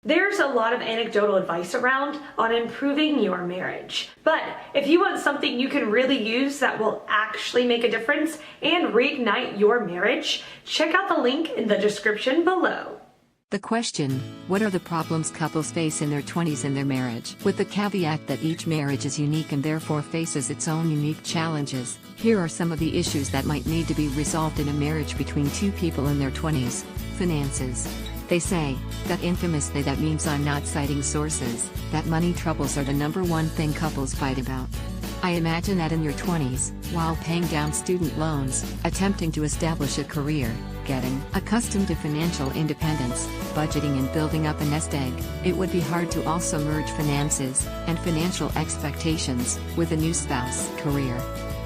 There's a lot of anecdotal advice around on improving your marriage. But if you want something you can really use that will actually make a difference and reignite your marriage, check out the link in the description below. The question, what are the problems couples face in their 20s in their marriage? With the caveat that each marriage is unique and therefore faces its own unique challenges, here are some of the issues that might need to be resolved in a marriage between two people in their 20s. Finances. They say, that infamously that means I'm not citing sources, that money troubles are the number one thing couples fight about. I imagine that in your 20s, while paying down student loans, attempting to establish a career, getting accustomed to financial independence, budgeting and building up a nest egg, it would be hard to also merge finances and financial expectations with a new spouse career.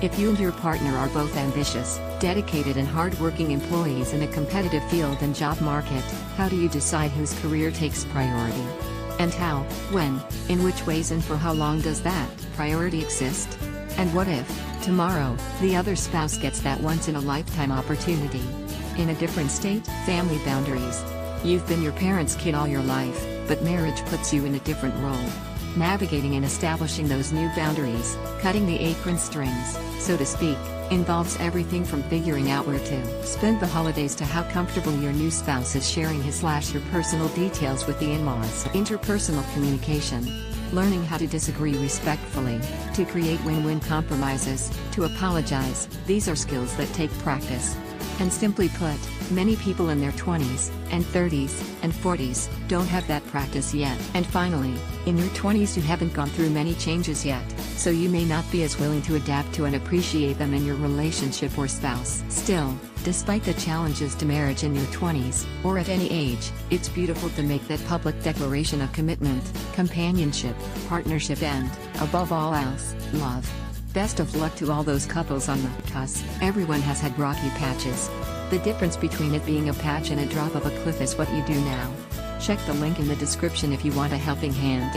If you and your partner are both ambitious, dedicated and hard-working employees in a competitive field and job market, how do you decide whose career takes priority? And how, when, in which ways and for how long does that priority exist? And what if, tomorrow, the other spouse gets that once-in-a-lifetime opportunity? In a different state? Family boundaries. You've been your parents' kid all your life, but marriage puts you in a different role. Navigating and establishing those new boundaries, cutting the apron strings, so to speak, involves everything from figuring out where to spend the holidays to how comfortable your new spouse is sharing his/her personal details with the in-laws. Interpersonal communication. Learning how to disagree respectfully, to create win-win compromises, to apologize, these are skills that take practice. And simply put, many people in their 20s, and 30s, and 40s, don't have that practice yet. And finally, in your 20s you haven't gone through many changes yet, so you may not be as willing to adapt to and appreciate them in your relationship or spouse. Still, despite the challenges to marriage in your 20s, or at any age, it's beautiful to make that public declaration of commitment, companionship, partnership and, above all else, love. Best of luck to all those couples on the cusp. Everyone has had rocky patches. The difference between it being a patch and a drop of a cliff is what you do now. Check the link in the description if you want a helping hand.